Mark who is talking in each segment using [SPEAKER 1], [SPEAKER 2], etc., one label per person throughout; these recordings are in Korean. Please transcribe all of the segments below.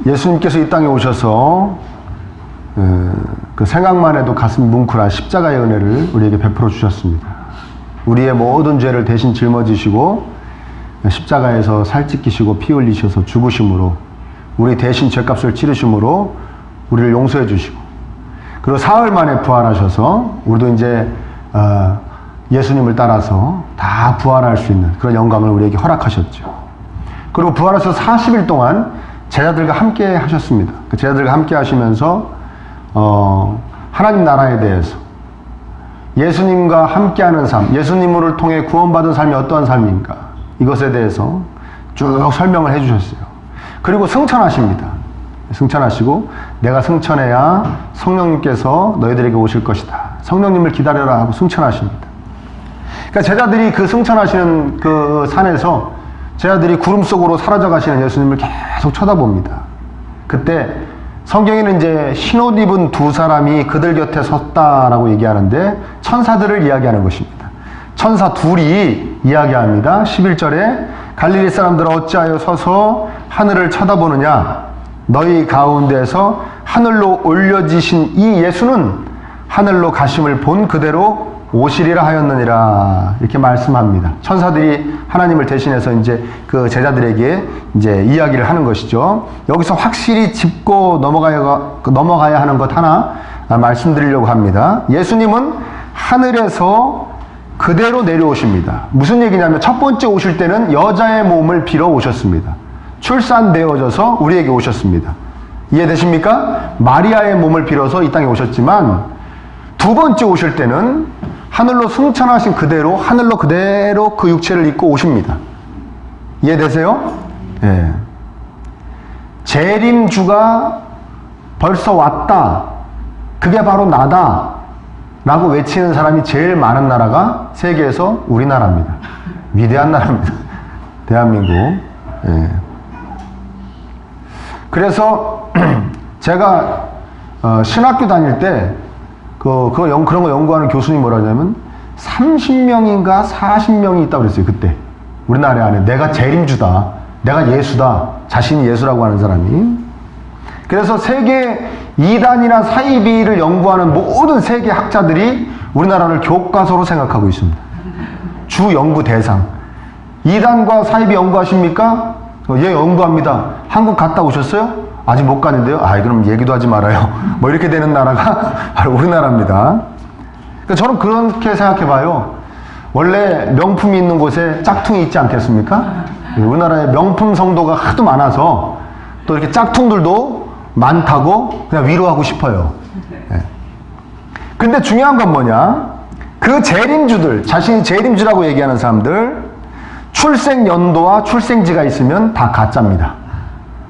[SPEAKER 1] 예수님께서 이 땅에 오셔서 그 생각만 해도 가슴이 뭉클한 십자가의 은혜를 우리에게 베풀어 주셨습니다. 우리의 모든 죄를 대신 짊어지시고 십자가에서 살찌끼시고 피 흘리셔서 죽으심으로 우리 대신 죄값을 치르심으로 우리를 용서해 주시고, 그리고 사흘 만에 부활하셔서 우리도 이제 예수님을 따라서 다 부활할 수 있는 그런 영광을 우리에게 허락하셨죠. 그리고 부활하셔서 40일 동안 제자들과 함께 하셨습니다. 그 제자들과 함께 하시면서 하나님 나라에 대해서, 예수님과 함께하는 삶, 예수님을 통해 구원받은 삶이 어떠한 삶인가, 이것에 대해서 쭉 설명을 해주셨어요. 그리고 승천하십니다. 승천하시고 내가 승천해야 성령님께서 너희들에게 오실 것이다, 성령님을 기다려라 하고 승천하십니다. 그러니까 제자들이 그 승천하시는 그 산에서 제자들이 구름 속으로 사라져 가시는 예수님을 계속 쳐다봅니다. 그때 성경에는 이제 흰옷 입은 두 사람이 그들 곁에 섰다라고 얘기하는데 천사들을 이야기하는 것입니다. 천사 둘이 이야기합니다. 11절에 갈릴리 사람들아 어찌하여 서서 하늘을 쳐다보느냐, 너희 가운데서 하늘로 올려지신 이 예수는 하늘로 가심을 본 그대로 오시리라 하였느니라, 이렇게 말씀합니다. 천사들이 하나님을 대신해서 이제 그 제자들에게 이제 이야기를 하는 것이죠. 여기서 확실히 짚고 넘어가야 하는 것 하나 말씀드리려고 합니다. 예수님은 하늘에서 그대로 내려오십니다. 무슨 얘기냐면 첫 번째 오실 때는 여자의 몸을 빌어 오셨습니다. 출산되어져서 우리에게 오셨습니다. 이해되십니까? 마리아의 몸을 빌어서 이 땅에 오셨지만, 두 번째 오실 때는 하늘로 승천하신 그대로 하늘로 그대로 그 육체를 입고 오십니다. 이해되세요? 예. 재림주가 벌써 왔다, 그게 바로 나다 라고 외치는 사람이 제일 많은 나라가 세계에서 우리나라입니다. 위대한 나라입니다. 대한민국. 예. 그래서 제가 신학교 다닐 때 그런 거 연구하는 교수님이 뭐라 하냐면 30명인가 40명이 있다고 그랬어요. 그때 우리나라 안에 내가 재림주다, 내가 예수다, 자신이 예수라고 하는 사람이. 그래서 세계 이단이나 사이비를 연구하는 모든 세계 학자들이 우리나라를 교과서로 생각하고 있습니다. 주 연구 대상. 이단과 사이비 연구하십니까? 예, 연구합니다. 한국 갔다 오셨어요? 아직 못 갔는데요? 그럼 얘기도 하지 말아요. 뭐 이렇게 되는 나라가 바로 우리나라입니다. 그러니까 저는 그렇게 생각해 봐요. 원래 명품이 있는 곳에 짝퉁이 있지 않겠습니까? 우리나라에 명품 성도가 하도 많아서 또 이렇게 짝퉁들도 많다고 그냥 위로하고 싶어요. 네. 근데 중요한 건 뭐냐? 그 재림주들, 자신이 재림주라고 얘기하는 사람들, 출생 연도와 출생지가 있으면 다 가짜입니다.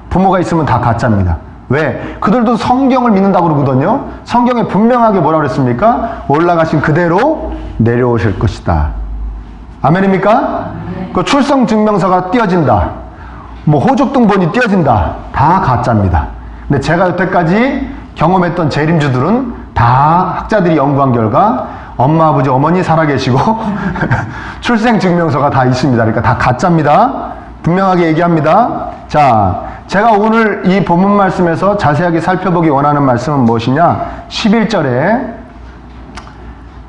[SPEAKER 1] 부모가 있으면 다 가짜입니다. 왜? 그들도 성경을 믿는다고 그러거든요. 성경에 분명하게 뭐라고 그랬습니까? 올라가신 그대로 내려오실 것이다. 아멘입니까? 그 출생증명서가 띄어진다, 뭐 호적등본이 띄어진다, 다 가짜입니다. 근데 제가 여태까지 경험했던 재림주들은 다 학자들이 연구한 결과 엄마, 아버지, 어머니 살아계시고 출생증명서가 다 있습니다. 그러니까 다 가짜입니다. 분명하게 얘기합니다. 자, 제가 오늘 이 본문 말씀에서 자세하게 살펴보기 원하는 말씀은 무엇이냐? 11절에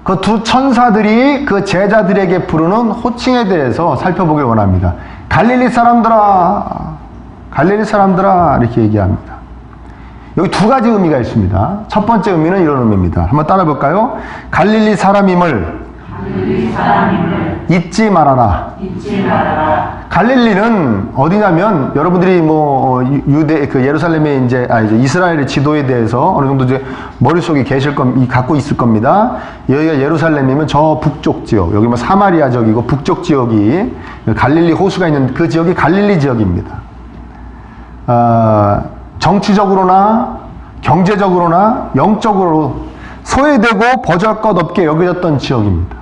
[SPEAKER 1] 그 두 천사들이 그 제자들에게 부르는 호칭에 대해서 살펴보길 원합니다. 갈릴리 사람들아, 갈릴리 사람들아, 이렇게 얘기합니다. 여기 두 가지 의미가 있습니다. 첫 번째 의미는 이런 의미입니다. 한번 따라 볼까요? 갈릴리 사람임을 잊지 말아라. 갈릴리는 어디냐면, 여러분들이 뭐 유대 예루살렘의 이제 이스라엘의 지도에 대해서 어느 정도 이제 머릿속에 갖고 있을 겁니다. 여기가 예루살렘이면 저 북쪽 지역, 여기 뭐 사마리아 지역이고 북쪽 지역이 갈릴리 호수가 있는 그 지역이 갈릴리 지역입니다. 정치적으로나 경제적으로나 영적으로 소외되고 버젓것없게 여겨졌던 지역입니다.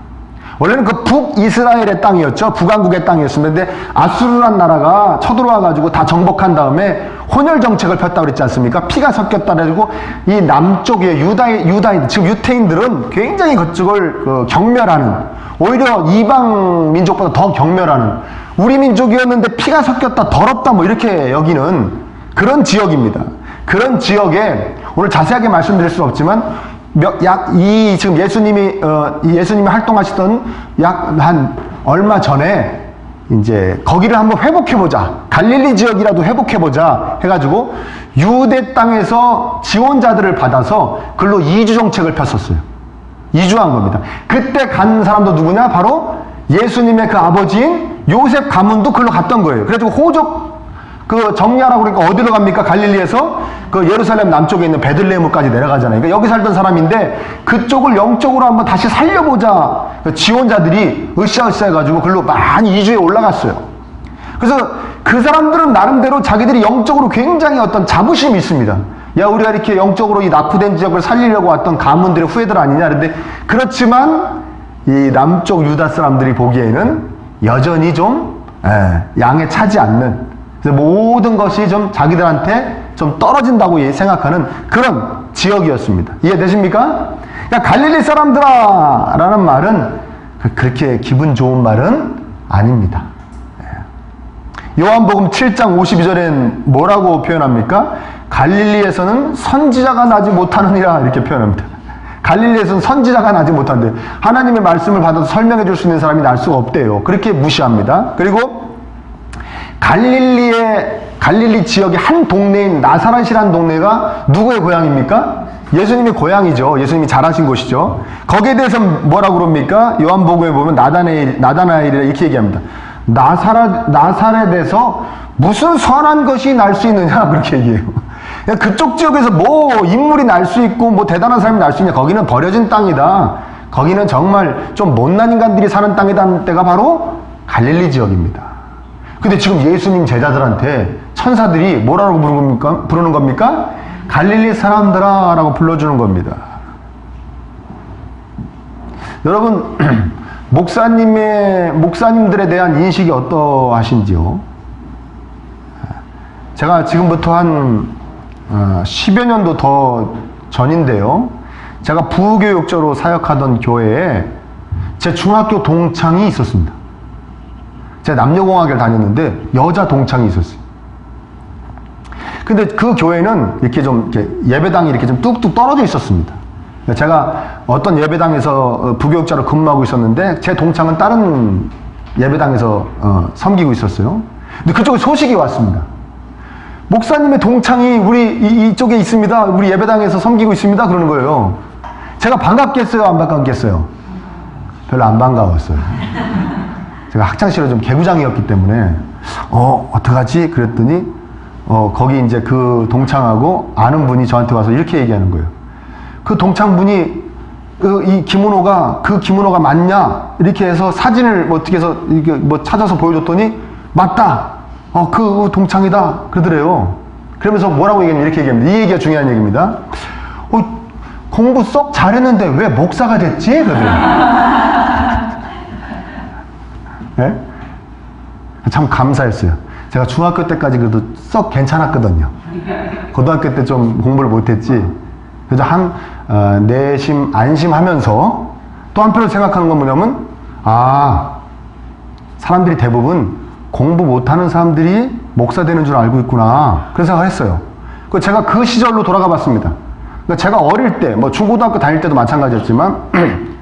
[SPEAKER 1] 원래는 그 북이스라엘의 땅이었죠. 북왕국의 땅이었습니다. 근데 아수르란 나라가 쳐들어와가지고 다 정복한 다음에 혼혈 정책을 폈다고 그랬지 않습니까? 피가 섞였다 그래가지고 이 남쪽의 유다인, 지금 유태인들은 굉장히 그쪽을 경멸하는, 오히려 이방 민족보다 더 경멸하는, 우리 민족이었는데 피가 섞였다, 더럽다, 뭐 이렇게 여기는 그런 지역입니다. 그런 지역에 오늘 자세하게 말씀드릴 수는 없지만 지금 예수님이 활동하시던 약 한 얼마 전에 이제 거기를 한번 회복해보자, 갈릴리 지역이라도 회복해보자 해가지고 유대 땅에서 지원자들을 받아서 글로 이주 정책을 폈었어요. 이주한 겁니다. 그때 간 사람도 누구냐? 바로 예수님의 그 아버지인 요셉 가문도 글로 갔던 거예요. 그래가지고 호적 정리하라고 그러니까 어디로 갑니까? 갈릴리에서 그 예루살렘 남쪽에 있는 베들레헴까지 내려가잖아요. 그러니까 여기 살던 사람인데 그쪽을 영적으로 한번 다시 살려보자. 지원자들이 으쌰으쌰 해가지고 글로 많이 이주해 올라갔어요. 그래서 그 사람들은 나름대로 자기들이 영적으로 굉장히 어떤 자부심이 있습니다. 야, 우리가 이렇게 영적으로 이 낙후된 지역을 살리려고 왔던 가문들의 후예들 아니냐. 그런데 그렇지만 이 남쪽 유다 사람들이 보기에는 여전히 좀 양에 차지 않는, 그래서 모든 것이 좀 자기들한테 좀 떨어진다고 생각하는 그런 지역이었습니다. 이해되십니까? 그러니까 갈릴리 사람들아 라는 말은 그렇게 기분 좋은 말은 아닙니다. 요한복음 7장 52절엔 뭐라고 표현합니까? 갈릴리에서는 선지자가 나지 못하느니라 이렇게 표현합니다. 갈릴리에서는 선지자가 나지 못한대요. 하나님의 말씀을 받아서 설명해 줄 수 있는 사람이 날 수가 없대요. 그렇게 무시합니다. 그리고 갈릴리 지역의 한 동네인 나사렛이라는 동네가 누구의 고향입니까? 예수님의 고향이죠. 예수님이 자라신 곳이죠. 거기에 대해서 뭐라고 그럽니까? 요한복음에 보면 나다나엘이라 이렇게 얘기합니다. 나사렛에서 무슨 선한 것이 날 수 있느냐 그렇게 얘기해요. 그쪽 지역에서 뭐 인물이 날 수 있고 뭐 대단한 사람이 날 수 있냐. 거기는 버려진 땅이다. 거기는 정말 좀 못난 인간들이 사는 땅이라는 때가 바로 갈릴리 지역입니다. 근데 지금 예수님 제자들한테 천사들이 뭐라고 부르는 겁니까? 갈릴리 사람들아 라고 불러주는 겁니다. 여러분, 목사님들에 대한 인식이 어떠하신지요? 제가 지금부터 한 10여 년도 더 전인데요. 제가 부교육자로 사역하던 교회에 제 중학교 동창이 있었습니다. 제가 남녀공학을 다녔는데 여자 동창이 있었어요. 근데 그 교회는 이렇게 좀 예배당이 이렇게 좀 뚝뚝 떨어져 있었습니다. 제가 어떤 예배당에서 부교육자로 근무하고 있었는데 제 동창은 다른 예배당에서 섬기고 있었어요. 근데 그쪽에 소식이 왔습니다. 목사님의 동창이 우리 이쪽에 있습니다. 우리 예배당에서 섬기고 있습니다. 그러는 거예요. 제가 반갑겠어요? 안 반갑겠어요? 별로 안 반가웠어요. 제가 학창시절에 좀 개구장이었기 때문에 어떡하지? 그랬더니 거기 이제 그 동창하고 아는 분이 저한테 와서 이렇게 얘기하는 거예요. 그 동창분이 이 기문호가 그 기문호가 맞냐? 이렇게 해서 사진을 어떻게 해서 이렇게 뭐 찾아서 보여줬더니 맞다. 그 동창이다. 그러더래요. 그러면서 뭐라고 얘기했냐? 이렇게 얘기합니다. 이 얘기가 중요한 얘기입니다. 공부 썩 잘했는데 왜 목사가 됐지? 그러더래요. 네? 참 감사했어요. 제가 중학교 때까지 그래도 썩 괜찮았거든요. 고등학교 때 좀 공부를 못했지. 그래서 내심 안심하면서 또 한편으로 생각하는 건 뭐냐면 사람들이 대부분 공부 못하는 사람들이 목사 되는 줄 알고 있구나 그런 생각을 했어요. 제가 그 시절로 돌아가 봤습니다. 그러니까 제가 어릴 때 뭐 중고등학교 다닐 때도 마찬가지였지만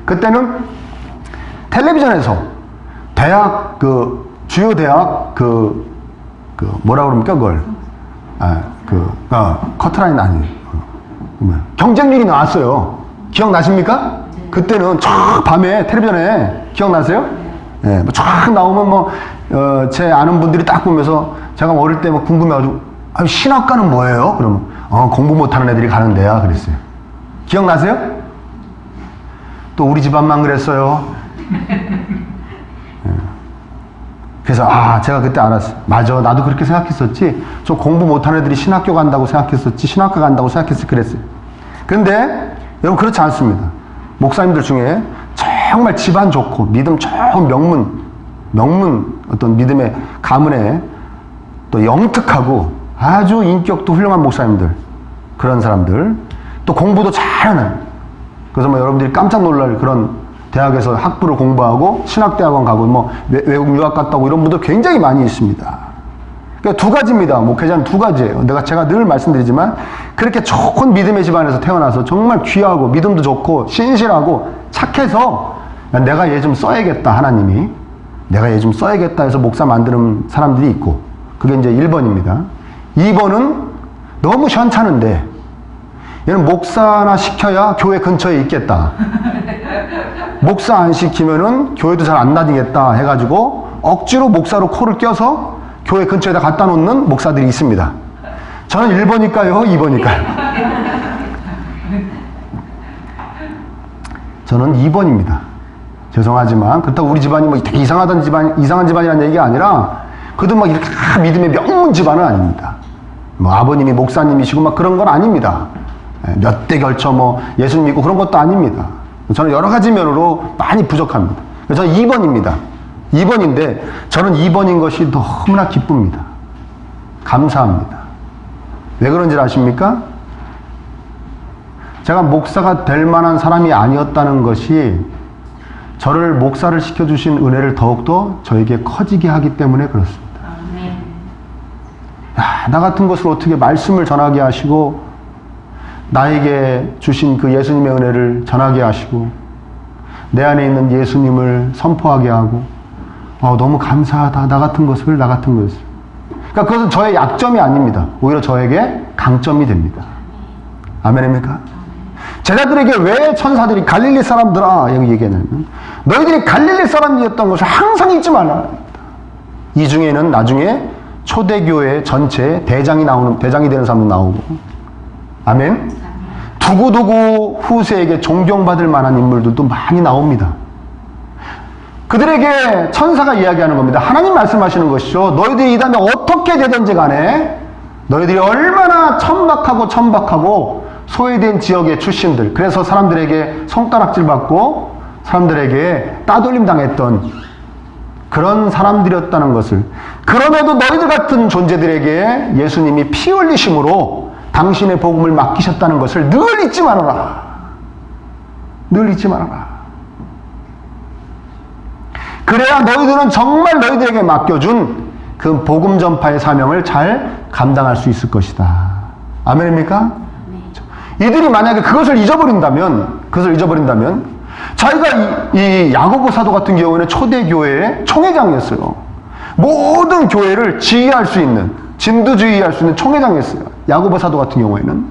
[SPEAKER 1] 그때는 텔레비전에서 대학 주요 대학 뭐라 그럽니까 그걸 커트라인 아니에요. 경쟁률이 나왔어요. 기억나십니까? 그때는 쫙 밤에 텔레비전에 기억나세요? 네, 쫙 나오면 제 아는 분들이 딱 보면서 제가 어릴 때 궁금해가지고 신학과는 뭐예요? 그러면 공부 못하는 애들이 가는 데야 그랬어요. 기억나세요? 또 우리 집안만 그랬어요. 그래서 제가 그때 알았어요. 맞아, 나도 그렇게 생각했었지. 저 공부 못하는 애들이 신학교 간다고 생각했었지, 신학과 간다고 생각했을 그랬어요. 그런데 여러분 그렇지 않습니다. 목사님들 중에 정말 집안 좋고 믿음 좋은 명문 어떤 믿음의 가문에 또 영특하고 아주 인격도 훌륭한 목사님들, 그런 사람들, 또 공부도 잘하는, 그래서 여러분들이 깜짝 놀랄 그런 대학에서 학부를 공부하고 신학대학원 가고 외국 유학 갔다 오고 이런 분들 굉장히 많이 있습니다. 그러니까 두 가지입니다. 목회자는 두 가지예요. 제가 늘 말씀드리지만 그렇게 좋은 믿음의 집안에서 태어나서 정말 귀하고 믿음도 좋고 신실하고 착해서 내가 얘 좀 써야겠다, 하나님이. 내가 얘 좀 써야겠다 해서 목사 만드는 사람들이 있고, 그게 이제 1번입니다. 2번은 너무 현찮은데 얘는 목사나 시켜야 교회 근처에 있겠다. 목사 안 시키면은 교회도 잘 안 다니겠다 해가지고 억지로 목사로 코를 껴서 교회 근처에다 갖다 놓는 목사들이 있습니다. 저는 1번일까요? 2번일까요? 저는 2번입니다. 죄송하지만 그렇다고 우리 집안이 뭐 되게 이상한 집안이라는 얘기가 아니라 그래도 막 이렇게 믿음의 명문 집안은 아닙니다. 뭐 아버님이 목사님이시고 막 그런 건 아닙니다. 몇 대 걸쳐 뭐 예수님 믿고 그런 것도 아닙니다. 저는 여러 가지 면으로 많이 부족합니다. 저는 2번입니다. 2번인데 저는 2번인 것이 너무나 기쁩니다. 감사합니다. 왜 그런지 아십니까? 제가 목사가 될 만한 사람이 아니었다는 것이 저를 목사를 시켜주신 은혜를 더욱더 저에게 커지게 하기 때문에 그렇습니다. 야, 나 같은 것을 어떻게 말씀을 전하게 하시고 나에게 주신 그 예수님의 은혜를 전하게 하시고 내 안에 있는 예수님을 선포하게 하고 너무 감사하다. 나 같은 것을. 그러니까 그것은 저의 약점이 아닙니다. 오히려 저에게 강점이 됩니다. 아멘입니까? 제자들에게 왜 천사들이 갈릴리 사람들아 여기 얘기하냐면 너희들이 갈릴리 사람이었던 것을 항상 잊지 말라. 이 중에는 나중에 초대교회 전체에 대장이 되는 사람도 나오고, 아멘. 두고두고 후세에게 존경받을 만한 인물들도 많이 나옵니다. 그들에게 천사가 이야기하는 겁니다. 하나님 말씀하시는 것이죠. 너희들이 이 다음에 어떻게 되든지 간에 너희들이 얼마나 천박하고 소외된 지역의 출신들, 그래서 사람들에게 손가락질 받고 사람들에게 따돌림 당했던 그런 사람들이었다는 것을, 그럼에도 너희들 같은 존재들에게 예수님이 피 흘리심으로 당신의 복음을 맡기셨다는 것을 늘 잊지 말아라. 늘 잊지 말아라. 그래야 너희들은 정말 너희들에게 맡겨준 그 복음 전파의 사명을 잘 감당할 수 있을 것이다. 아멘입니까? 네. 이들이 만약에 그것을 잊어버린다면 자기가 이 야고보 사도 같은 경우에는 초대교회의 총회장이었어요. 모든 교회를 지휘할 수 있는, 진두지휘할 수 있는 총회장이었어요. 야고보 사도 같은 경우에는.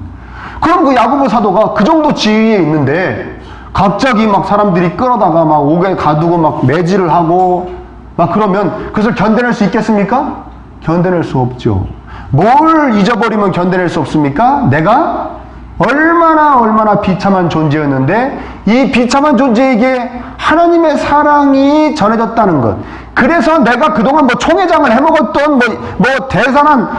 [SPEAKER 1] 그럼 그 야고보 사도가 그 정도 지위에 있는데 갑자기 막 사람들이 끌어다가 막 옥에 가두고 막 매질을 하고 막 그러면 그것을 견뎌낼 수 있겠습니까? 견뎌낼 수 없죠. 뭘 잊어버리면 견뎌낼 수 없습니까? 내가 얼마나 비참한 존재였는데 이 비참한 존재에게 하나님의 사랑이 전해졌다는 것. 그래서 내가 그동안 뭐 총회장을 해먹었던 뭐 대단한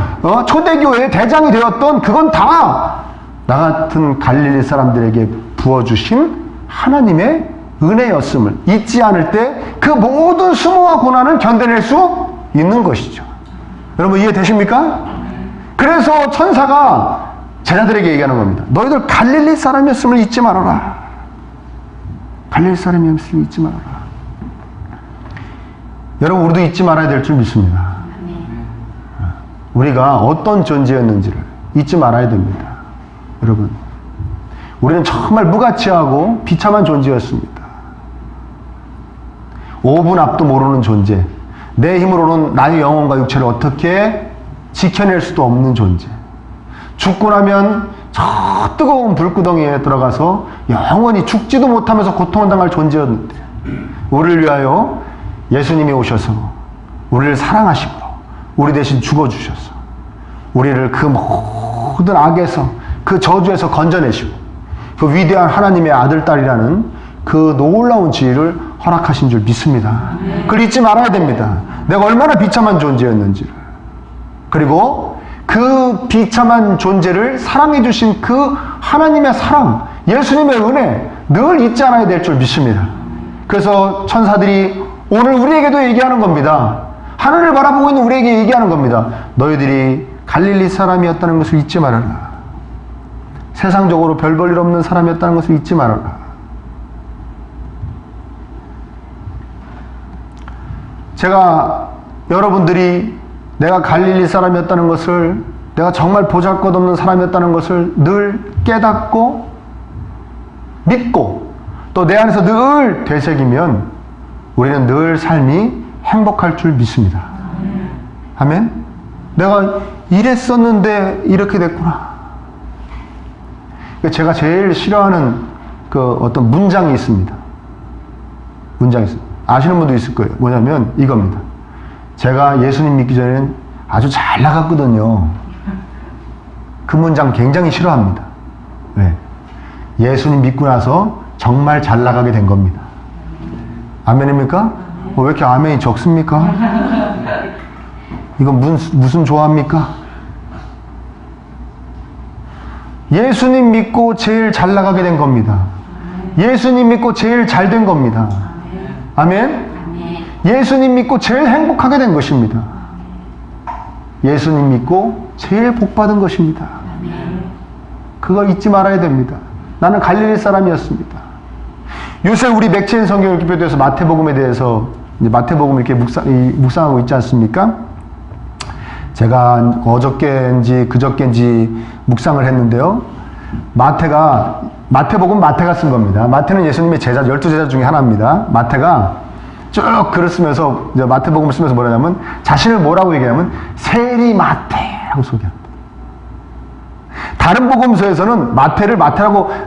[SPEAKER 1] 초대교회의 대장이 되었던 그건 다 나 같은 갈릴리 사람들에게 부어주신 하나님의 은혜였음을 잊지 않을 때 그 모든 수모와 고난을 견뎌낼 수 있는 것이죠. 여러분 이해되십니까? 그래서 천사가 제자들에게 얘기하는 겁니다. 너희들 갈릴리 사람이었음을 잊지 말아라. 갈릴리 사람이었음을 잊지 말아라. 여러분 우리도 잊지 말아야 될 줄 믿습니다. 우리가 어떤 존재였는지를 잊지 말아야 됩니다. 여러분 우리는 정말 무가치하고 비참한 존재였습니다. 5분 앞도 모르는 존재, 내 힘으로는 나의 영혼과 육체를 어떻게 지켜낼 수도 없는 존재, 죽고 나면 저 뜨거운 불구덩이에 들어가서 영원히 죽지도 못하면서 고통을 당할 존재였는데 우리를 위하여 예수님이 오셔서 우리를 사랑하시고 우리 대신 죽어주셔서 우리를 그 모든 악에서 그 저주에서 건져내시고 그 위대한 하나님의 아들, 딸이라는 그 놀라운 지위를 허락하신 줄 믿습니다. 그걸 잊지 말아야 됩니다. 내가 얼마나 비참한 존재였는지를. 그리고 그 비참한 존재를 사랑해 주신 그 하나님의 사랑, 예수님의 은혜 늘 잊지 않아야 될 줄 믿습니다. 그래서 천사들이 오늘 우리에게도 얘기하는 겁니다. 하늘을 바라보고 있는 우리에게 얘기하는 겁니다. 너희들이 갈릴리 사람이었다는 것을 잊지 말아라. 세상적으로 별 볼 일 없는 사람이었다는 것을 잊지 말아라. 제가 여러분들이 내가 갈릴리 사람이었다는 것을, 내가 정말 보잘것없는 사람이었다는 것을 늘 깨닫고 믿고 또 내 안에서 늘 되새기면 우리는 늘 삶이 행복할 줄 믿습니다. 아멘? 내가 이랬었는데 이렇게 됐구나. 제가 제일 싫어하는 그 어떤 문장이 있습니다. 문장이 있습니다. 아시는 분도 있을 거예요. 뭐냐면 이겁니다. 제가 예수님 믿기 전에는 아주 잘 나갔거든요. 그 문장 굉장히 싫어합니다. 네. 예수님 믿고 나서 정말 잘 나가게 된 겁니다. 아멘입니까? 왜 이렇게 아멘이 적습니까? 이건 무슨 조합입니까? 예수님 믿고 제일 잘 나가게 된 겁니다. 예수님 믿고 제일 잘 된 겁니다. 아멘? 예수님 믿고 제일 행복하게 된 것입니다. 예수님 믿고 제일 복받은 것입니다. 그걸 잊지 말아야 됩니다. 나는 갈릴리 사람이었습니다. 요새 우리 맥체인 성경 읽기표에 대해서 마태복음에 대해서 이제 마태복음 이렇게 묵상하고 있지 않습니까? 제가 어저께인지 그저께인지 묵상을 했는데요. 마태복음 마태가 쓴 겁니다. 마태는 예수님의 제자, 12제자 중에 하나입니다. 마태가 쭉 글을 쓰면서, 이제 마태복음을 쓰면서 뭐라냐면, 자신을 뭐라고 얘기하면, 세리마태라고 소개합니다. 다른 복음서에서는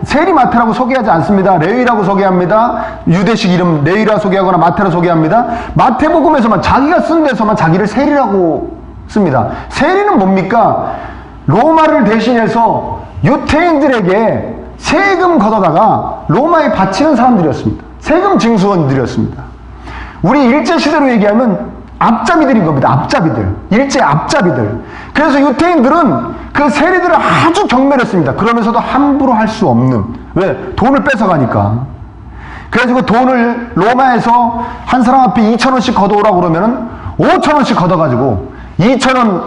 [SPEAKER 1] 세리마태라고 소개하지 않습니다. 레위라고 소개합니다. 유대식 이름 레위라 소개하거나 마태라 소개합니다. 마태복음에서만 자기가 쓴 데서만 자기를 세리라고 씁니다. 세리는 뭡니까? 로마를 대신해서 유태인들에게 세금 걷어다가 로마에 바치는 사람들이었습니다. 세금 징수원들이었습니다. 우리 일제시대로 얘기하면 앞잡이들인 겁니다. 앞잡이들. 일제 앞잡이들. 그래서 유태인들은 그 세리들을 아주 경멸했습니다. 그러면서도 함부로 할 수 없는. 왜? 돈을 뺏어가니까. 그래서 그 돈을 로마에서 한 사람 앞에 2,000원씩 걷어오라고 그러면은 5,000원씩 걷어가지고 2,000원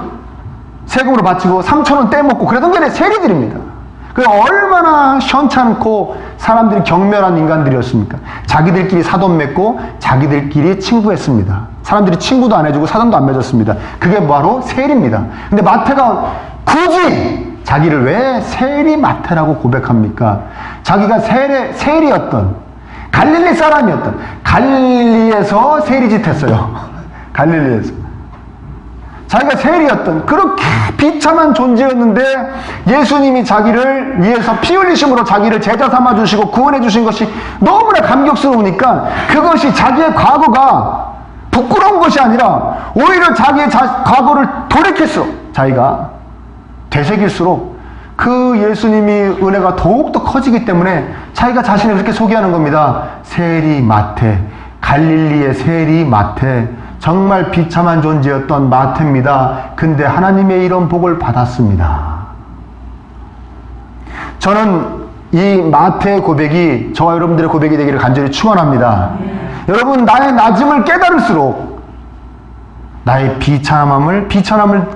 [SPEAKER 1] 세금으로 바치고 3,000원 떼먹고 그러던 게 세리들입니다. 얼마나 현찮고 사람들이 경멸한 인간들이었습니까? 자기들끼리 사돈 맺고 자기들끼리 친구했습니다. 사람들이 친구도 안 해주고 사돈도 안 맺었습니다. 그게 바로 세리입니다. 근데 마태가 굳이 자기를 왜 세리마태라고 고백합니까? 자기가 세리였던, 갈릴리 사람이었던, 갈릴리에서 세리짓 했어요. 갈릴리에서. 자기가 세리였던 그렇게 비참한 존재였는데 예수님이 자기를 위해서 피 흘리심으로 자기를 제자 삼아 주시고 구원해 주신 것이 너무나 감격스러우니까 그것이 자기의 과거가 부끄러운 것이 아니라 오히려 자기의 과거를 돌이킬수록 자기가 되새길수록 그 예수님이 은혜가 더욱더 커지기 때문에 자기가 자신을 그렇게 소개하는 겁니다. 세리마태, 갈릴리의 세리마태, 정말 비참한 존재였던 마태입니다. 근데 하나님의 이런 복을 받았습니다. 저는 이 마태의 고백이 저와 여러분들의 고백이 되기를 간절히 축원합니다. 여러분, 나의 낮음을 깨달을수록, 나의 비참함을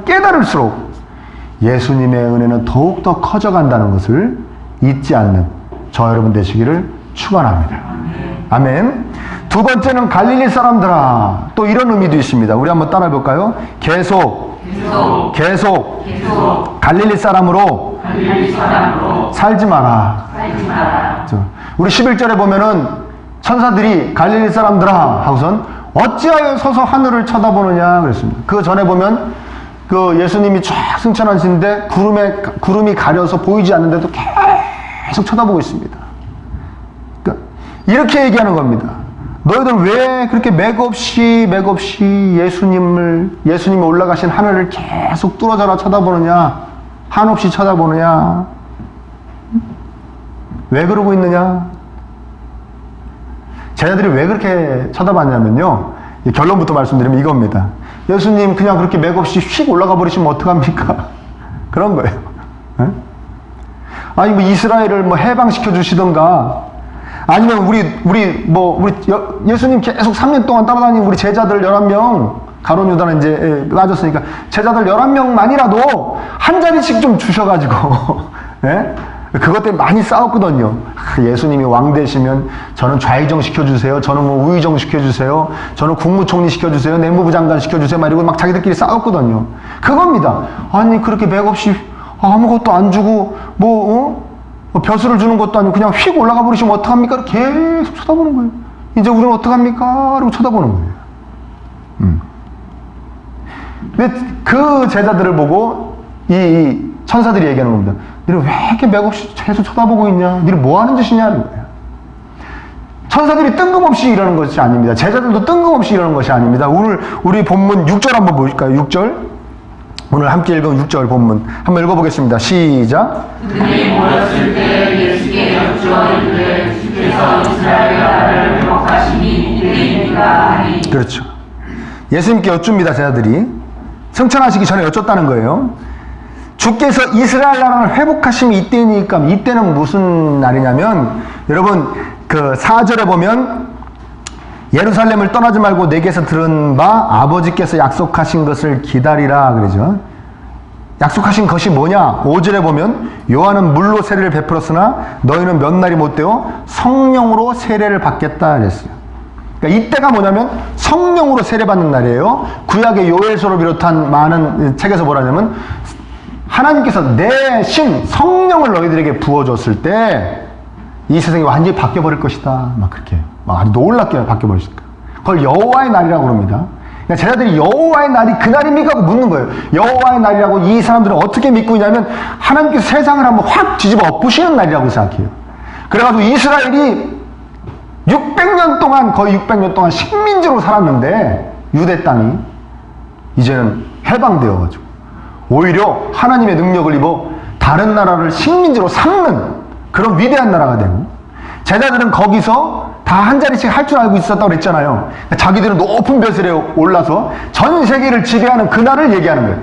[SPEAKER 1] 깨달을수록 예수님의 은혜는 더욱더 커져간다는 것을 잊지 않는 저와 여러분 되시기를 축원합니다. 아멘. 두 번째는 갈릴리 사람들아, 또 이런 의미도 있습니다. 우리 한번 따라해 볼까요? 계속 갈릴리 사람으로 살지 마라. 우리 11절에 보면은 천사들이 갈릴리 사람들아 하고선 어찌하여 서서 하늘을 쳐다보느냐 그랬습니다. 그 전에 보면 그 예수님이 쫙 승천하시는데 구름이 가려서 보이지 않는데도 계속 쳐다보고 있습니다. 그러니까 이렇게 얘기하는 겁니다. 너희들 왜 그렇게 맥없이 예수님이 올라가신 하늘을 계속 뚫어져라 쳐다보느냐? 한없이 쳐다보느냐? 왜 그러고 있느냐? 제자들이 왜 그렇게 쳐다봤냐면요, 결론부터 말씀드리면 이겁니다. 예수님 그냥 그렇게 맥없이 휙 올라가 버리시면 어떡합니까? 그런 거예요. 네? 아니 뭐 이스라엘을 뭐 해방시켜 주시던가, 아니면 우리 예수님 계속 3년 동안 따라다니는 우리 제자들 11명, 가룟 유다는 이제 빠졌으니까 제자들 11명만이라도 한 자리씩 좀 주셔가지고 예? 그것 때문에 많이 싸웠거든요. 예수님이 왕 되시면 저는 좌의정 시켜주세요. 저는 뭐 우의정 시켜주세요. 저는 국무총리 시켜주세요. 내무부 장관 시켜주세요. 막 이러고 막 자기들끼리 싸웠거든요. 그겁니다. 아니 그렇게 맥없이 아무것도 안 주고 벼슬을 주는 것도 아니고 그냥 휙 올라가 버리시면 어떡합니까? 계속 쳐다보는 거예요. 이제 우리는 어떡합니까? 이러고 쳐다보는 거예요. 근데 그 제자들을 보고 이 천사들이 얘기하는 겁니다. 너희는 왜 이렇게 맥없이 계속 쳐다보고 있냐? 너희는 뭐 하는 짓이냐는 거예요. 천사들이 뜬금없이 이러는 것이 아닙니다. 제자들도 뜬금없이 이러는 것이 아닙니다. 오늘 우리 본문 6절 한번 보실까요? 6절. 오늘 함께 읽은 6절 본문 한번 읽어보겠습니다. 시작.
[SPEAKER 2] 그들이 모였을 때 예수께 여쭈어 이르되 주께서 이스라엘 나라를 회복하시니 이때입니까 하니.
[SPEAKER 1] 그렇죠. 예수님께 여쭙니다. 제자들이 승천하시기 전에 여쭙다는 거예요. 주께서 이스라엘 나라를 회복하심이 이때니까, 이때는 무슨 날이냐면 여러분 그 4절에 보면 예루살렘을 떠나지 말고 내게서 들은 바 아버지께서 약속하신 것을 기다리라 그러죠. 약속하신 것이 뭐냐? 5절에 보면 요한은 물로 세례를 베풀었으나 너희는 몇 날이 못 되어 성령으로 세례를 받겠다 그랬어요. 그러니까 이때가 뭐냐면 성령으로 세례받는 날이에요. 구약의 요엘서를 비롯한 많은 책에서 뭐라냐면 하나님께서 내 신 성령을 너희들에게 부어줬을 때 이 세상이 완전히 바뀌어버릴 것이다. 막 그렇게 막 아주 놀랍게 바뀌어버릴 것이다. 그걸 여호와의 날이라고 합니다. 그러니까 제자들이 여호와의 날이 그 날입니까? 하고 묻는 거예요. 여호와의 날이라고 이 사람들은 어떻게 믿고 있냐면 하나님께서 세상을 한번 확 뒤집어 엎으시는 날이라고 생각해요. 그래가지고 이스라엘이 600년 동안 거의 600년 동안 식민지로 살았는데 유대 땅이 이제는 해방되어가지고 오히려 하나님의 능력을 입어 다른 나라를 식민지로 삼는 그런 위대한 나라가 되고 제자들은 거기서 다 한 자리씩 할 줄 알고 있었다고 그랬잖아요. 자기들은 높은 벼슬에 올라서 전 세계를 지배하는 그날을 얘기하는 거예요.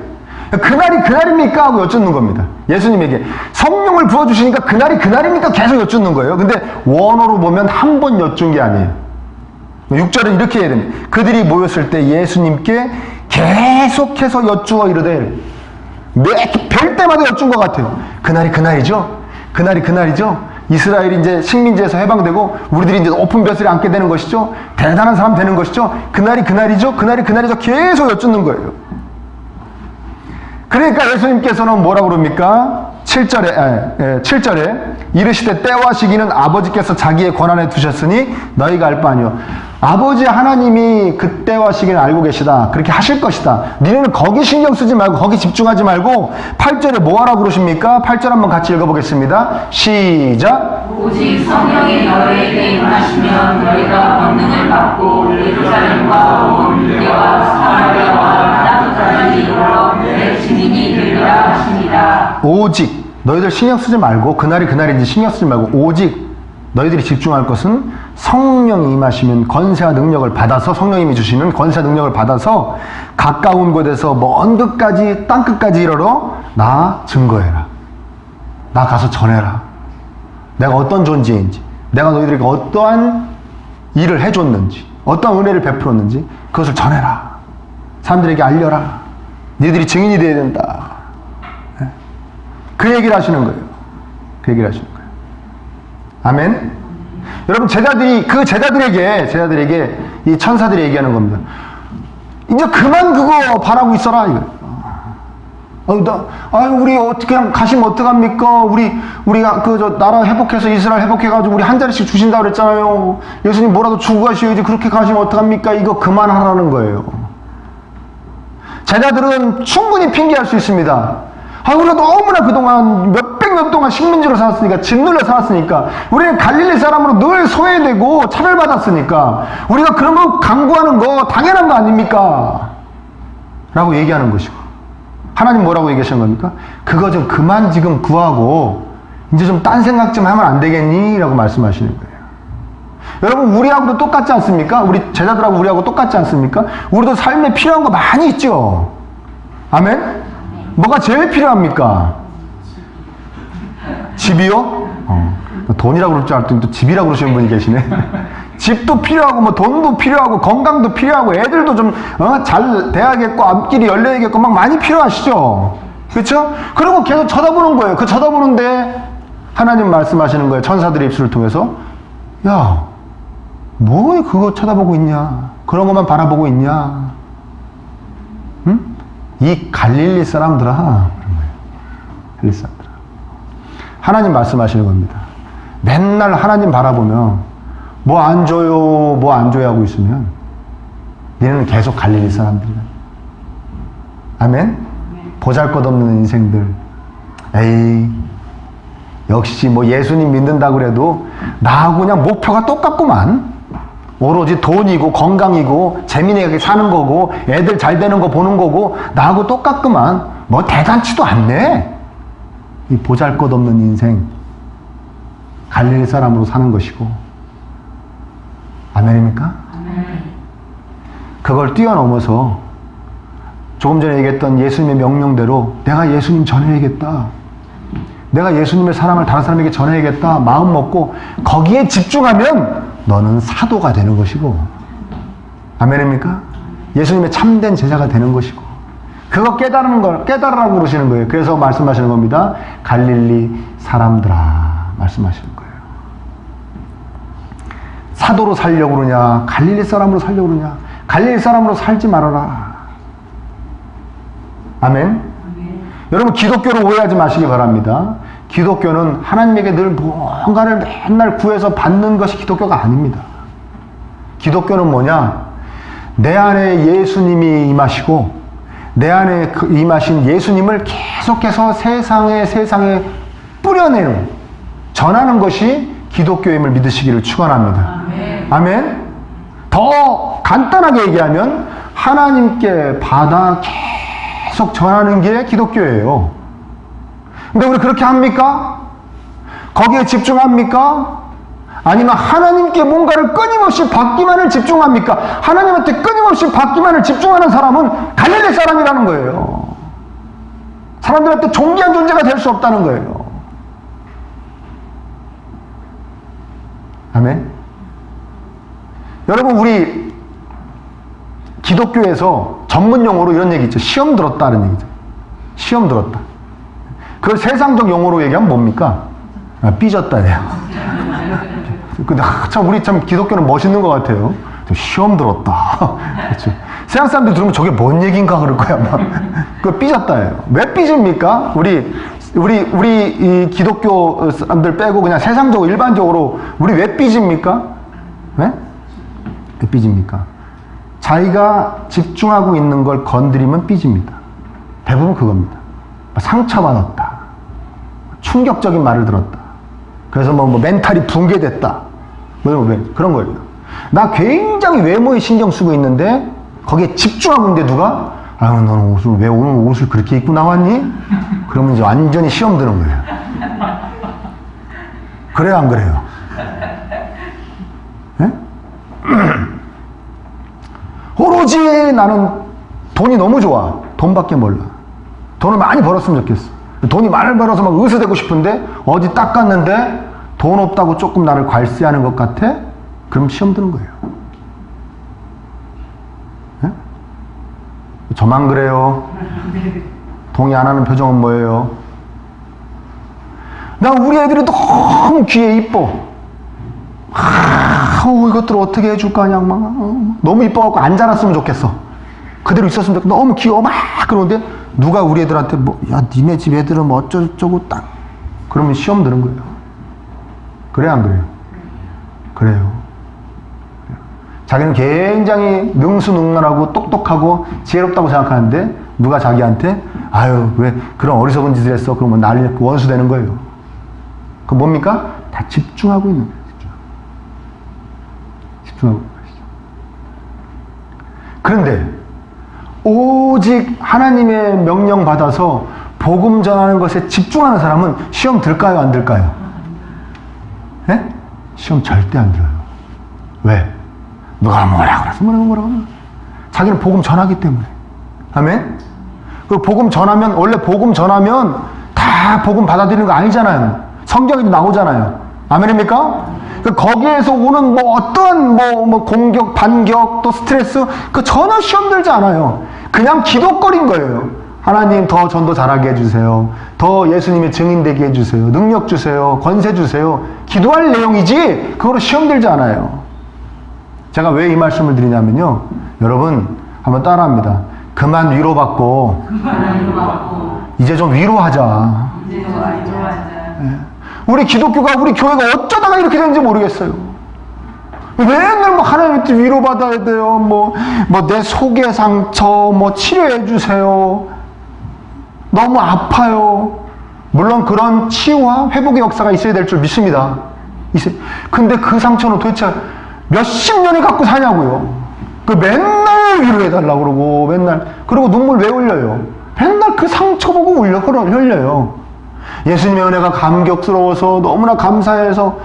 [SPEAKER 1] 그날이 그날입니까? 하고 여쭙는 겁니다. 예수님에게 성령을 부어주시니까 그날이 그날입니까? 계속 여쭙는 거예요. 근데 원어로 보면 한 번 여쭌 게 아니에요. 6절은 이렇게 해야 됩니다. 그들이 모였을 때 예수님께 계속해서 여쭈어 이르되 별 때마다 여쭌 것 같아요. 그날이 그날이죠? 그날이 그날이죠? 이스라엘이 이제 식민지에서 해방되고 우리들이 이제 높은 벼슬에 앉게 되는 것이죠? 대단한 사람 되는 것이죠? 그날이 그날이죠? 그날이 그날이죠? 계속 여쭙는 거예요. 그러니까 예수님께서는 뭐라고 그럽니까? 7절에 이르시되 때와 시기는 아버지께서 자기의 권한에 두셨으니 너희가 알 바 아니요. 아버지 하나님이 그 때와 시기는 알고 계시다. 그렇게 하실 것이다. 니네는 거기 신경 쓰지 말고 거기 집중하지 말고 8절에 뭐 하라고 그러십니까? 8절 한번 같이 읽어보겠습니다. 시작.
[SPEAKER 2] 오직 성령이 너희에게 임하시면 너희가 권능을 받고 예루살렘과 온 유대와 사마리아와 땅끝까지 이르러 내 증인이 되리라 하십니다.
[SPEAKER 1] 오직 너희들 신경 쓰지 말고 그날이 그날인지 신경 쓰지 말고 오직 너희들이 집중할 것은 성령이 임하시면 권세와 능력을 받아서 성령님이 주시는 권세와 능력을 받아서 가까운 곳에서 먼 끝까지 땅 끝까지 이르러 나 증거해라. 나 가서 전해라. 내가 어떤 존재인지 내가 너희들에게 어떠한 일을 해줬는지 어떠한 은혜를 베풀었는지 그것을 전해라. 사람들에게 알려라. 너희들이 증인이 되어야 된다. 그 얘기를 하시는 거예요. 그 얘기를 하시는 거예요. 아멘. 여러분 제자들이 그 제자들에게 이 천사들이 얘기하는 겁니다. 이제 그만 그거 바라고 있어라 이거. 우리 어떻게 가시면 어떡합니까? 우리가 저 나라 회복해서 이스라엘 회복해가지고 우리 한 자리씩 주신다고 그랬잖아요. 예수님 뭐라도 주고 가셔야지. 그렇게 가시면 어떡합니까? 이거 그만하라는 거예요. 제자들은 충분히 핑계할 수 있습니다. 우리가 너무나 그동안 몇백 년 동안 식민지로 살았으니까, 짓눌려 살았으니까, 우리는 갈릴리 사람으로 늘 소외되고 차별받았으니까, 우리가 그런 거 강구하는 거 당연한 거 아닙니까? 라고 얘기하는 것이고, 하나님 뭐라고 얘기하시는 겁니까? 그거 좀 그만 지금 구하고, 이제 좀 딴 생각 좀 하면 안 되겠니? 라고 말씀하시는 거예요. 여러분, 우리하고도 똑같지 않습니까? 우리 제자들하고 우리하고 똑같지 않습니까? 우리도 삶에 필요한 거 많이 있죠? 아멘? 뭐가 제일 필요합니까? 집이요? 돈이라고 그럴 줄 알았더니 또 집이라고 그러시는 분이 계시네. 집도 필요하고, 뭐 돈도 필요하고, 건강도 필요하고, 애들도 좀, 잘 돼야겠고, 앞길이 열려야겠고, 막 많이 필요하시죠? 그렇죠? 그리고 계속 쳐다보는 거예요. 그 쳐다보는데, 하나님 말씀하시는 거예요. 천사들의 입술을 통해서. 야, 뭐 그거 쳐다보고 있냐? 그런 것만 바라보고 있냐? 응? 이 갈릴리 사람들아. 그런 거예요. 갈릴리 사람들아. 하나님 말씀하시는 겁니다. 맨날 하나님 바라보면 뭐 안 줘요, 뭐 안 줘요 하고 있으면 너희는 계속 갈릴리 사람들이야. 아멘? 보잘것없는 인생들. 에이, 역시 뭐 예수님 믿는다고 그래도 나하고 그냥 목표가 똑같구만. 오로지 돈이고 건강이고 재미나게 사는 거고 애들 잘 되는 거 보는 거고 나하고 똑같구만. 뭐 대단치도 않네. 이 보잘것없는 인생, 갈릴리 사람으로 사는 것이고. 아멘입니까? 그걸 뛰어넘어서 조금 전에 얘기했던 예수님의 명령대로 내가 예수님 전해야겠다. 내가 예수님의 사랑을 다른 사람에게 전해야겠다. 마음 먹고 거기에 집중하면 너는 사도가 되는 것이고. 아멘입니까? 예수님의 참된 제자가 되는 것이고. 그거 깨달은 걸 깨달으라고 그러시는 거예요. 그래서 말씀하시는 겁니다. 갈릴리 사람들아 말씀하시는 거예요. 사도로 살려고 그러냐? 갈릴리 사람으로 살려고 그러냐? 갈릴리 사람으로 살지 말아라. 아멘? 여러분 기독교를 오해하지 마시기 바랍니다. 기독교는 하나님에게 늘 뭔가를 맨날 구해서 받는 것이 기독교가 아닙니다. 기독교는 뭐냐? 내 안에 예수님이 임하시고 내 안에 임하신 예수님을 계속해서 세상에 뿌려내는, 전하는 것이 기독교임을 믿으시기를 축원합니다. 아멘. 더 간단하게 얘기하면 하나님께 받아 계속 전하는 게 기독교예요. 근데 우리 그렇게 합니까? 거기에 집중합니까? 아니면 하나님께 뭔가를 끊임없이 받기만을 집중합니까? 하나님한테 끊임없이 받기만을 집중하는 사람은 갈릴리 사람이라는 거예요. 사람들한테 존귀한 존재가 될 수 없다는 거예요. 아멘. 여러분 우리 기독교에서 전문 용어로 이런 얘기 있죠. 시험 들었다는 얘기죠. 시험 들었다. 그걸 세상적 용어로 얘기하면 뭡니까? 삐졌다래요. 근데 참 우리 참 기독교는 멋있는 것 같아요. 시험 들었다. 그렇죠. 세상 사람들 들으면 저게 뭔 얘기인가 그럴 거야 아마. 그 삐졌다예요. 왜 삐집니까? 우리 이 기독교 사람들 빼고 그냥 세상적으로 일반적으로 우리 왜 삐집니까? 네? 왜 삐집니까? 자기가 집중하고 있는 걸 건드리면 삐집니다. 대부분 그겁니다. 상처받았다. 충격적인 말을 들었다. 그래서 뭐 멘탈이 붕괴됐다. 그런 거예요. 나 굉장히 외모에 신경 쓰고 있는데 거기에 집중하고 있는데 누가 아유 너는 왜 오늘 옷을 그렇게 입고 나왔니? 그러면 이제 완전히 시험 드는 거예요. 그래요 안 그래요? 네? 오로지 나는 돈이 너무 좋아. 돈밖에 몰라. 돈을 많이 벌었으면 좋겠어. 돈이 많이 벌어서 막 의수되고 싶은데 어디 딱 갔는데 돈 없다고 조금 나를 괄시하는 것 같아? 그럼 시험 드는 거예요. 네? 저만 그래요. 동의 안 하는 표정은 뭐예요? 나 우리 애들이 너무 귀에 이뻐. 이것들 어떻게 해줄까 그냥 막 너무 이뻐갖고 안 자랐으면 좋겠어. 그대로 있었으면 좋겠어. 너무 귀여워 막 그러는데 누가 우리 애들한테 야 니네 집 애들은 뭐 어쩌고 딱 그러면 시험 드는 거예요. 그래 안 그래요? 그래요. 자기는 굉장히 능수능란하고 똑똑하고 지혜롭다고 생각하는데 누가 자기한테 아유 왜 그런 어리석은 짓을 했어? 그러면 난리 원수 되는 거예요. 그건 뭡니까? 다 집중하고 있는 거예요. 집중하고 있는 것이죠. 그런데 오직 하나님의 명령 받아서 복음 전하는 것에 집중하는 사람은 시험 들까요? 안 들까요? 네? 시험 절대 안 들어요. 왜? 누가 뭐라고 그래서 뭐라고 자기는 복음 전하기 때문에. 아멘? 그 복음 전하면 원래 복음 전하면 다 복음 받아들이는 거 아니잖아요. 성경에도 나오잖아요. 아멘입니까? 거기에서 오는 뭐 어떤 뭐 공격, 반격, 또 스트레스 그 전혀 시험 들지 않아요. 그냥 기도거린 거예요. 하나님 더 전도 잘하게 해주세요. 더 예수님의 증인 되게 해주세요. 능력 주세요. 권세 주세요. 기도할 내용이지 그거로 시험 들지 않아요. 제가 왜 이 말씀을 드리냐면요. 여러분 한번 따라합니다. 그만 위로받고 이제 좀 위로하자. 우리 기독교가 우리 교회가 어쩌다가 이렇게 되는지 모르겠어요. 맨날 뭐 하나님한테 위로받아야 돼요. 뭐 내 속의 상처 뭐 치료해 주세요. 너무 아파요. 물론 그런 치유와 회복의 역사가 있어야 될 줄 믿습니다. 근데 그 상처는 도대체 몇십 년을 갖고 사냐고요. 그 맨날 위로해달라고 그러고 맨날 그리고 눈물 왜 흘려요? 맨날 그 상처 보고 흘려요. 예수님의 은혜가 감격스러워서 너무나 감사해서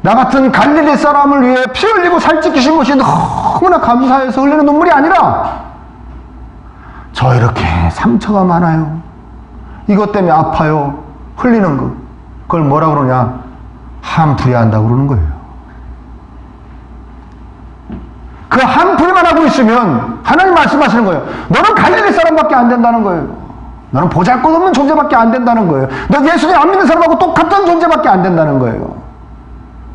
[SPEAKER 1] 나 같은 갈릴리 사람을 위해 피 흘리고 살찌키신 것이 너무나 감사해서 흘리는 눈물이 아니라 저 이렇게 상처가 많아요. 이것 때문에 아파요. 흘리는 거. 그걸 뭐라 그러냐? 한풀이한다고 그러는 거예요. 그 한풀이만 하고 있으면 하나님 말씀하시는 거예요. 너는 갈릴리 사람밖에 안 된다는 거예요. 너는 보잘것없는 존재밖에 안 된다는 거예요. 너 예수님 안 믿는 사람하고 똑같은 존재밖에 안 된다는 거예요.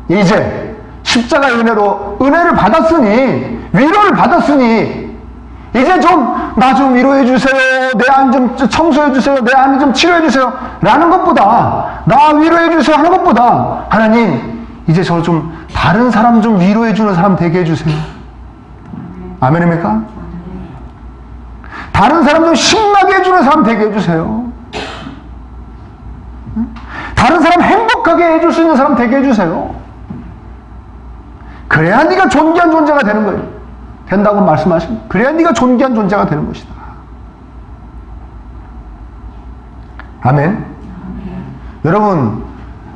[SPEAKER 1] 이제 십자가의 은혜로 은혜를 받았으니 위로를 받았으니 이제 좀 나 좀 위로해 주세요. 내 안 좀 청소해 주세요. 내 안 좀 치료해 주세요. 라는 것보다 나 위로해 주세요 하는 것보다 하나님 이제 저 좀 다른 사람 좀 위로해 주는 사람 되게 해주세요. 아멘입니까? 다른 사람 좀 신나게 해주는 사람 되게 해주세요. 다른 사람 행복하게 해줄 수 있는 사람 되게 해주세요. 그래야 네가 존귀한 존재가 되는 거예요. 된다고 말씀하시면 그래야 네가 존귀한 존재가 되는 것이다. 아멘. 여러분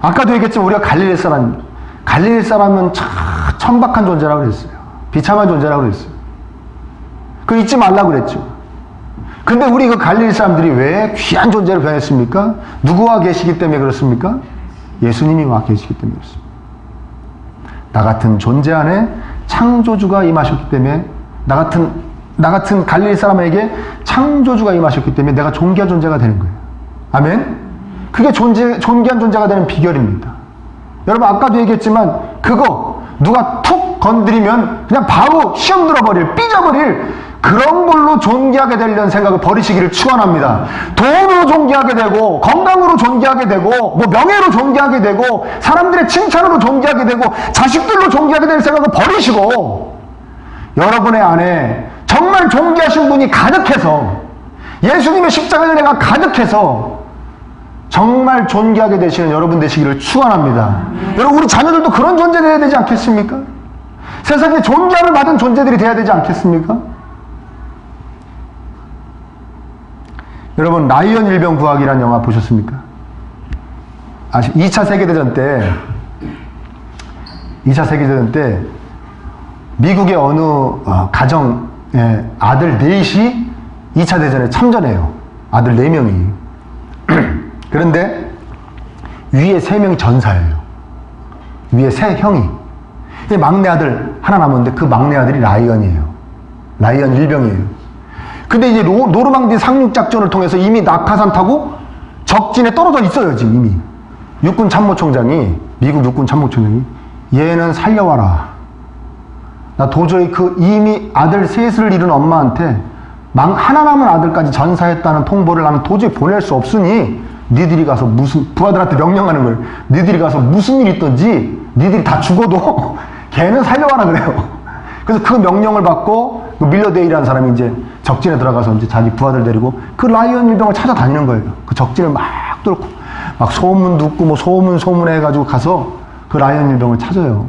[SPEAKER 1] 아까도 얘기했지만 우리가 갈릴리 사람은 참 천박한 존재라고 그랬어요. 비참한 존재라고 그랬어요. 그거 잊지 말라고 그랬죠. 근데 우리 그 갈릴리 사람들이 왜 귀한 존재로 변했습니까? 누구와 계시기 때문에 그렇습니까? 예수님이 와 계시기 때문에 그렇습니다. 나 같은 존재 안에 창조주가 임하셨기 때문에 나 같은 갈릴리 사람에게 창조주가 임하셨기 때문에 내가 존귀한 존재가 되는 거예요. 아멘? 그게 존귀한 존재가 되는 비결입니다. 여러분 아까도 얘기했지만 그거 누가 툭 건드리면 그냥 바로 시험 들어버릴 삐져버릴 그런 걸로 존귀하게 되려는 생각을 버리시기를 축원합니다. 돈으로 존귀하게 되고 건강으로 존귀하게 되고 뭐 명예로 존귀하게 되고 사람들의 칭찬으로 존귀하게 되고 자식들로 존귀하게 될 생각을 버리시고 여러분의 안에 정말 존귀하신 분이 가득해서 예수님의 십자가의 은혜가 가득해서 정말 존귀하게 되시는 여러분 되시기를 축원합니다. 여러분 우리 자녀들도 그런 존재 되어야 되지 않겠습니까? 세상에 존귀함을 받은 존재들이 되어야 되지 않겠습니까? 여러분 라이언 일병 구하기라는 영화 보셨습니까? 2차 세계대전 때 미국의 어느 가정에 아들 넷이 2차 대전에 참전해요. 아들 4명이. 그런데 위에 3명이 전사예요. 위에 3형이. 막내 아들 하나 남았는데 그 막내 아들이 라이언이에요. 라이언 일병이에요. 근데 이제 노르망디 상륙작전을 통해서 이미 낙하산 타고 적진에 떨어져 있어요, 지금 이미. 육군 참모총장이, 미국 육군 참모총장이, 얘는 살려와라. 나 도저히 그 이미 아들 셋을 잃은 엄마한테 하나 남은 아들까지 전사했다는 통보를 나는 도저히 보낼 수 없으니, 니들이 가서 부하들한테 명령하는 거예요. 니들이 가서 무슨 일 있든지, 니들이 다 죽어도 걔는 살려와라 그래요. 그래서 그 명령을 받고, 그 밀러데이라는 사람이 이제 적진에 들어가서 이제 자기 부하들 데리고 그 라이언 일병을 찾아다니는 거예요. 그 적진을 막 뚫고 막 소문 듣고 뭐 소문해 해가지고 가서 그 라이언 일병을 찾아요.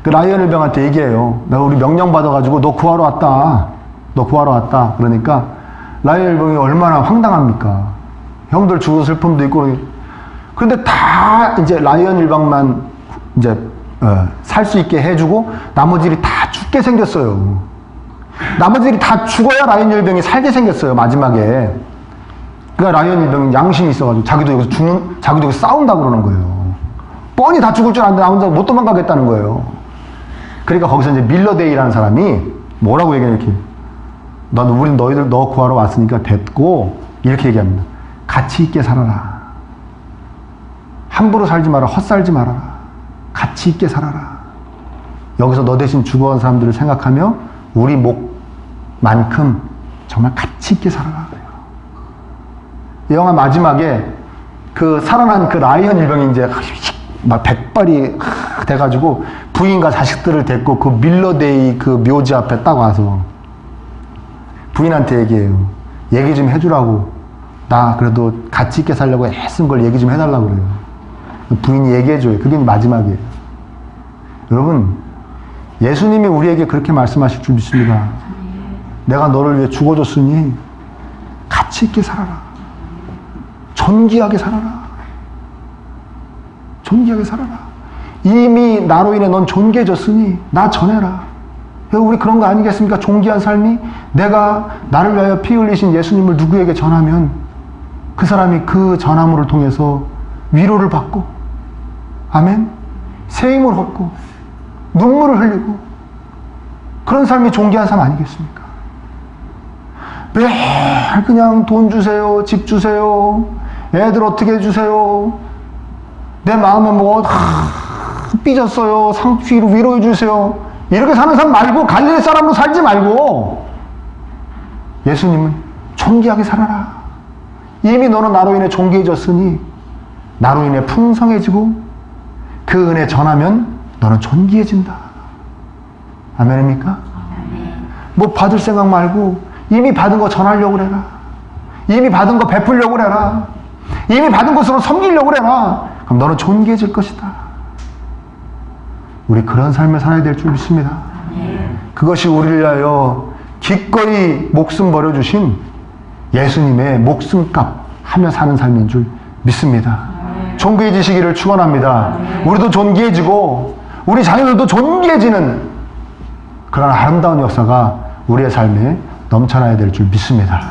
[SPEAKER 1] 그 라이언 일병한테 얘기해요. 내가 우리 명령 받아가지고 너 구하러 왔다. 그러니까 라이언 일병이 얼마나 황당합니까? 형들 죽은 슬픔도 있고. 그런데 다 이제 라이언 일병만 이제 살 수 있게 해주고 나머지들이 다 죽게 생겼어요. 나머지들이 다 죽어야 라이언 일병이 살게 생겼어요, 마지막에. 그러니까 라이언 일병이 양심이 있어가지고 자기도 여기서 싸운다고 그러는 거예요. 뻔히 다 죽을 줄 아는데 나 혼자 못 도망가겠다는 거예요. 그러니까 거기서 이제 밀러데이라는 사람이 뭐라고 얘기해, 이렇게. 우린 너희들 너 구하러 왔으니까 됐고, 이렇게 얘기합니다. 가치 있게 살아라. 함부로 살지 마라. 헛살지 말아라. 가치 있게 살아라. 여기서 너 대신 죽어간 사람들을 생각하며 우리 목만큼 정말 가치 있게 살아라. 이 영화 마지막에 그 살아난 그 라이언 일병이 이제 막 백발이 돼가지고 부인과 자식들을 데리고 그 밀러데이 그 묘지 앞에 딱 와서 부인한테 얘기해요. 얘기 좀 해주라고. 나 그래도 가치 있게 살려고 애쓴 걸 얘기 좀 해달라고 그래요. 부인이 얘기해줘요. 그게 마지막이에요. 여러분, 예수님이 우리에게 그렇게 말씀하실 줄 믿습니다. 내가 너를 위해 죽어줬으니 가치 있게 살아라. 존귀하게 살아라. 존귀하게 살아라. 이미 나로 인해 넌 존귀해졌으니 나 전해라. 우리 그런 거 아니겠습니까? 존귀한 삶이 내가 나를 위하여 피 흘리신 예수님을 누구에게 전하면 그 사람이 그 전함으로 통해서 위로를 받고, 아멘, 새 힘을 얻고 눈물을 흘리고, 그런 삶이 존귀한 삶 아니겠습니까? 매일 그냥 돈 주세요, 집 주세요, 애들 어떻게 해주세요, 내 마음에 뭐 삐졌어요, 상추로 위로해 주세요, 이렇게 사는 사람 말고, 갈릴리 사람으로 살지 말고 예수님은 존귀하게 살아라. 이미 너는 나로 인해 존귀해졌으니 나로 인해 풍성해지고 그 은혜 전하면 너는 존귀해진다. 아멘입니까? 뭐 받을 생각 말고 이미 받은 거 전하려고 그래라. 이미 받은 거 베풀려고 그래라. 이미 받은 것으로 섬기려고 그래라. 그럼 너는 존귀해질 것이다. 우리 그런 삶을 살아야 될 줄 믿습니다. 그것이 우리를 위하여 기꺼이 목숨 버려주신 예수님의 목숨값 하며 사는 삶인 줄 믿습니다. 존귀해지시기를 축원합니다. 우리도 존귀해지고 우리 자녀들도 존귀해지는 그런 아름다운 역사가 우리의 삶에 넘쳐나야 될 줄 믿습니다.